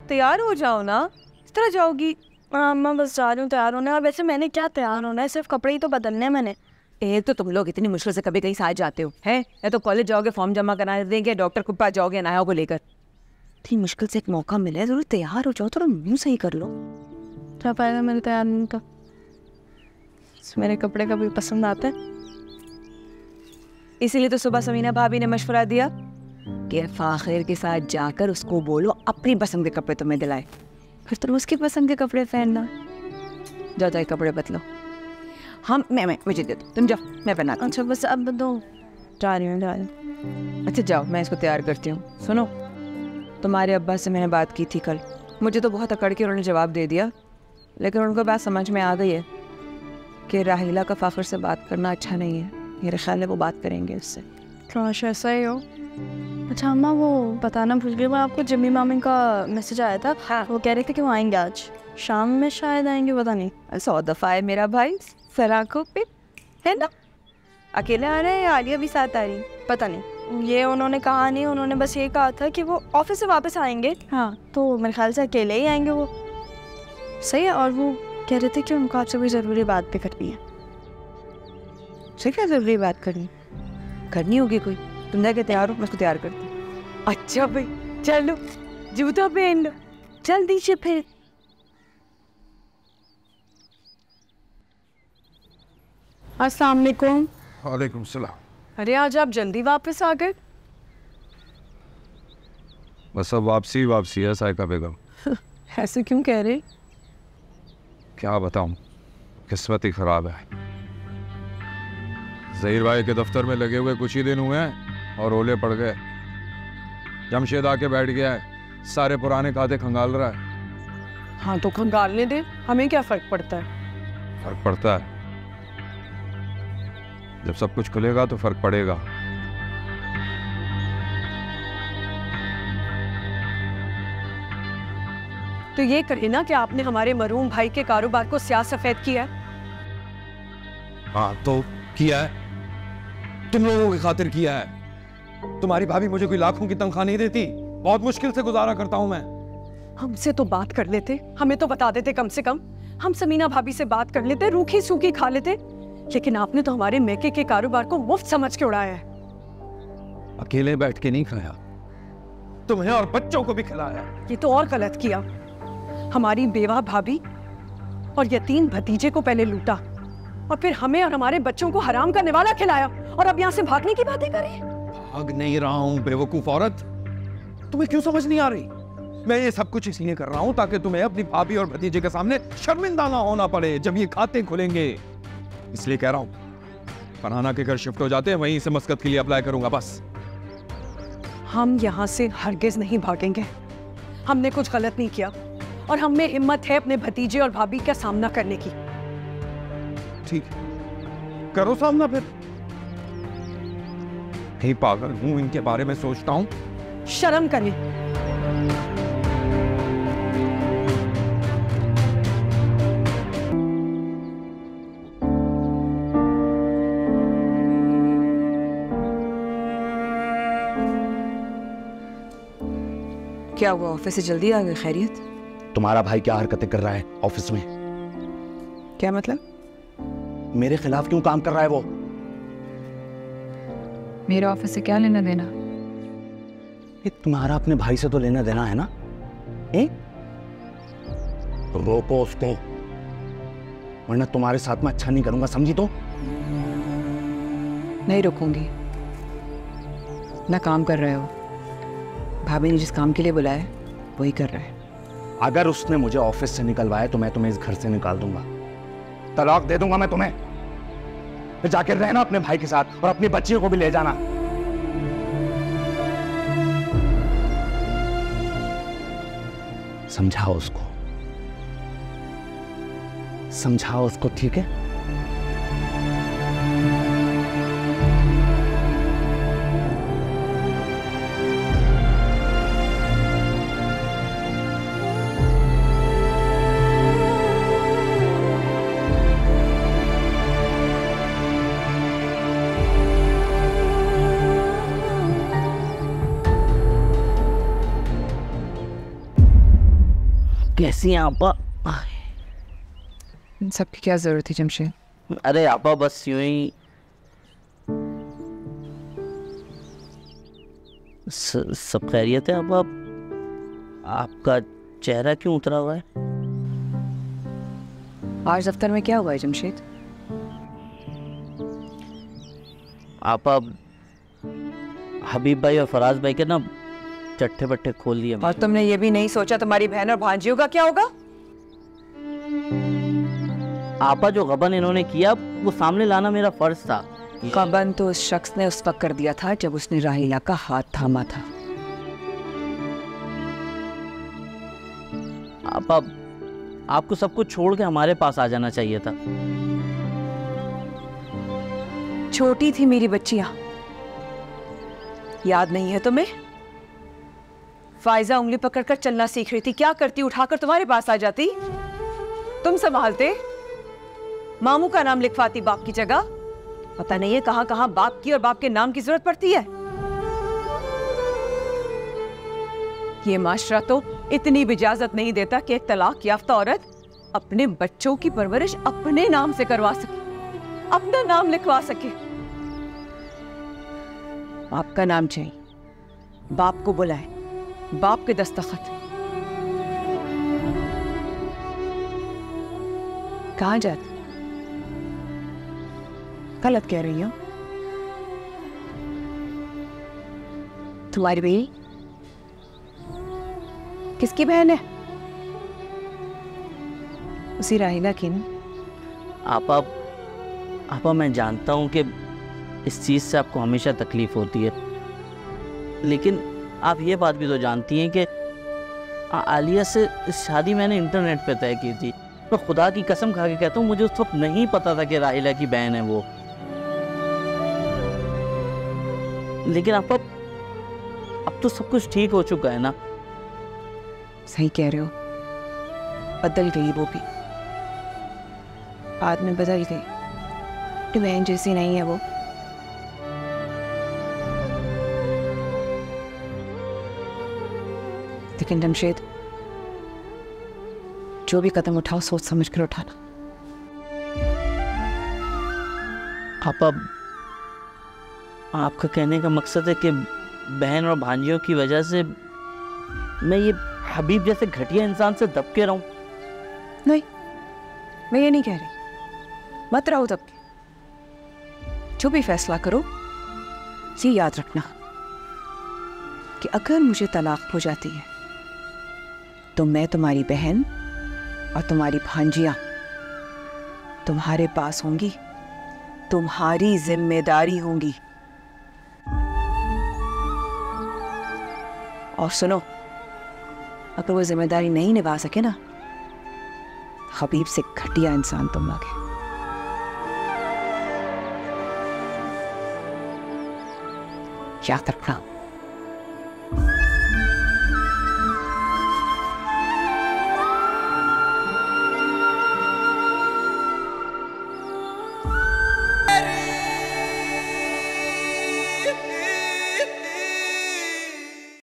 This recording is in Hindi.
तैयार हो जाओ ना, इस तरह जाओगी? अम्मा बस जा रही हूँ तैयार होने। और वैसे मैंने क्या तैयार होना है, सिर्फ कपड़े ही तो बदलने हैं मैंने। तो तुम लोग इतनी मुश्किल से कभी कहीं साथ जाते हो हैं? या तो कॉलेज जाओगे, फॉर्म जमा करा देंगे, डॉक्टर के पास जाओगे अनाया को लेकर। इतनी मुश्किल से एक मौका मिला है, जरूर तैयार हो जाओ, थोड़ा मुंह सही कर लो। क्या फायदा मेरे तैयार होने का? मेरे कपड़े कभी पसंद आते हैं। इसीलिए तो सुबह समीना भाभी ने मशवरा दिया कि फाखिर के साथ जाकर उसको बोलो अपनी पसंद के कपड़े तुम्हें दिलाए, फिर तुम उसकी पसंद के कपड़े पहनना। जाओ जाए कपड़े बदलो। मैं मुझे दे दो, तुम जाओ, मैं पहना। अच्छा बस अब दो, जा रही हूँ। अच्छा जाओ, मैं इसको तैयार करती हूँ। सुनो, तुम्हारे अब्बा से मैंने बात की थी कल, मुझे तो बहुत अकड़ के उन्होंने जवाब दे दिया, लेकिन उनको बात समझ में आ गई है कि राहिला का फाखिर से बात करना अच्छा नहीं है। मेरे ख्याल है वो बात करेंगे उससे। काश ऐसा ही हो। अच्छा अम्मा, वो बताना भूल गई, मैं आपको जिम्मी मामी का मैसेज आया था। हाँ। वो कह रहे थे कि वो आएंगे आज शाम में, शायद आएंगे, पता नहीं। 100 दफ़ा है मेरा भाई सलाखों पे, है ना? अकेले आ रहे हैं या आलिया भी साथ आ रही? पता नहीं, ये उन्होंने कहा नहीं। उन्होंने बस ये कहा था कि वो ऑफिस से वापस आएंगे। हाँ, तो मेरे ख्याल से अकेले ही आएंगे वो। सही है। और वो कह रहे थे कि उनको आपसे कोई ज़रूरी बात भी करनी है। सही, क्या ज़रूरी बात करनी होगी कोई? तुम जाके तैयार हो, मैं उसको तैयार करती हूँ। अच्छा भाई चलो, जूता पहन लो जल्दी से फिर। अस्सलाम वालेकुम। वालेकुम सलाम। अरे आज आप जल्दी वापस आ गए। बस अब वापसी है साइका बेगम। ऐसे क्यों कह रहे? क्या बताऊं, किस्मत ही खराब है। ज़हीर भाई के दफ्तर में लगे हुए कुछ ही दिन हुए हैं और ओले पड़ गए। जमशेद आके बैठ गया है, सारे पुराने खाते खंगाल रहा है। हाँ तो खंगालने दे, हमें क्या फर्क पड़ता है? फर्क पड़ता है, जब सब कुछ खुलेगा तो फर्क पड़ेगा। तो ये कहे ना कि आपने हमारे मरूम भाई के कारोबार को स्याह सफेद किया है। हाँ तो किया है, तुम लोगों की खातिर किया है। तुम्हारी भाभी मुझे कोई लाखों की तनख्वाह नहीं देती, बहुत मुश्किल से गुजारा करता हूं मैं। हमसे तो बात कर लेते, हमें तो बता देते कम से कम। हम समीना भाभी से बात कर लेते, रूखी सूखी खा लेते। लेकिन आपने तो हमारे मैके के कारोबार को मुफ्त समझ के उड़ाया है। अकेले बैठ के नहीं खाया, तुम्हें और बच्चों को भी खिलाया। ये तो और गलत किया। हमारी बेवा भाभी और यतीम भतीजे को पहले लूटा और फिर हमें और हमारे बच्चों को हराम का निवाला खिलाया, और अब यहाँ से भागने की बातें करें। भाग नहीं रहा हूं बेवकूफ औरत, तुम्हें क्यों समझ नहीं आ रही? मैं ये सब कुछ इसलिए कर रहा हूं ताकि तुम्हें अपनी भाभी और भतीजे के सामने शर्मिंदा ना होना पड़े जब ये खाते खुलेंगे। इसलिए कह रहा हूं, फरहाना के घर शिफ्ट हो जाते हैं, वहीं से मस्कत के लिए अप्लाई करूंगा बस। हम यहाँ से हरगिज नहीं भागेंगे। हमने कुछ गलत नहीं किया और हम में हिम्मत है अपने भतीजे और भाभी का सामना करने की। ठीक है, करो सामना फिर। नहीं पागल हूं, इनके बारे में सोचता हूं। शर्म करें। क्या हुआ, ऑफिस से जल्दी आ गए? खैरियत? तुम्हारा भाई क्या हरकतें कर रहा है ऑफिस में? क्या मतलब? मेरे खिलाफ क्यों काम कर रहा है वो? मेरा ऑफिस से क्या लेना देना? ये तुम्हारा अपने भाई से तो लेना देना है ना? रोको उसको, वरना तुम्हारे साथ में अच्छा नहीं करूंगा, समझी? तो नहीं रुकूंगी ना। काम कर रहे हो, भाभी ने जिस काम के लिए बुलाया है वही कर रहा है। अगर उसने मुझे ऑफिस से निकलवाया तो मैं तुम्हें इस घर से निकाल दूंगा, तलाक दे दूंगा मैं तुम्हें। फिर जाकर रहना अपने भाई के साथ और अपनी बच्चियों को भी ले जाना। समझाओ उसको, समझाओ उसको, ठीक है? कैसी हैं आपा? इन सब की क्या जरूरत थी जमशेद? अरे आपा बस यूं ही सब खैरियत है आपा? आपका चेहरा क्यों उतरा हुआ है? आज दफ्तर में क्या हुआ है जमशेद? आपा हबीब भाई और फराज भाई के ना चट्टे बट्टे खोल लिए। और तुमने ये भी नहीं सोचा तुम्हारी बहन और भांजियों का क्या होगा? आपा जो गबन इन्होंने किया वो सामने लाना मेरा फर्ज था। गबन तो उस शख्स ने उस वक्त कर दिया था जब उसने राहिला का हाथ थामा था। आपा आपको सब कुछ छोड़ के हमारे पास आ जाना चाहिए था। छोटी थी मेरी बच्चियां, याद नहीं है तुम्हें? फायजा उंगली पकड़कर चलना सीख रही थी, क्या करती? उठाकर तुम्हारे पास आ जाती, तुम संभालते, मामू का नाम लिखवाती बाप की जगह। पता नहीं है कहां कहां बाप की और बाप के नाम की जरूरत पड़ती है। ये माशरा तो इतनी भी इजाजत नहीं देता कि एक तलाक याफ्ता औरत अपने बच्चों की परवरिश अपने नाम से करवा सके, अपना नाम लिखवा सके। बाप का नाम चाहिए, बाप को बुलाए, बाप के दस्तखत। कहां जाती? गलत कह रही हो। तुम्हारी बेटी किसकी बहन है? उसी राहिला की ना? आपा मैं जानता हूं कि इस चीज से आपको हमेशा तकलीफ होती है, लेकिन आप ये बात भी तो जानती हैं कि आलिया से शादी मैंने इंटरनेट पे तय की थी। तो खुदा की कसम खा के कहता हूँ मुझे उस वक्त नहीं पता था कि राहिला की बहन है वो। लेकिन अब तो सब कुछ ठीक हो चुका है ना? सही कह रहे हो, बदल गई वो भी, बाद में बदल गई, बहन जैसी नहीं है वो। लेकिन जमशेद, जो भी कदम उठाओ सोच समझ कर उठाना। आपका कहने का मकसद है कि बहन और भांजियों की वजह से मैं ये हबीब जैसे घटिया इंसान से दबके रहूं? नहीं, मैं ये नहीं कह रही, मत रहो दबके। जो भी फैसला करो, ये याद रखना कि अगर मुझे तलाक हो जाती है तो मैं तुम्हारी बहन और तुम्हारी भांजियां तुम्हारे पास होंगी, तुम्हारी जिम्मेदारी होंगी। और सुनो, अगर वो जिम्मेदारी नहीं निभा सके ना, हबीब से घटिया इंसान तुम लोग हैं। याद रखना।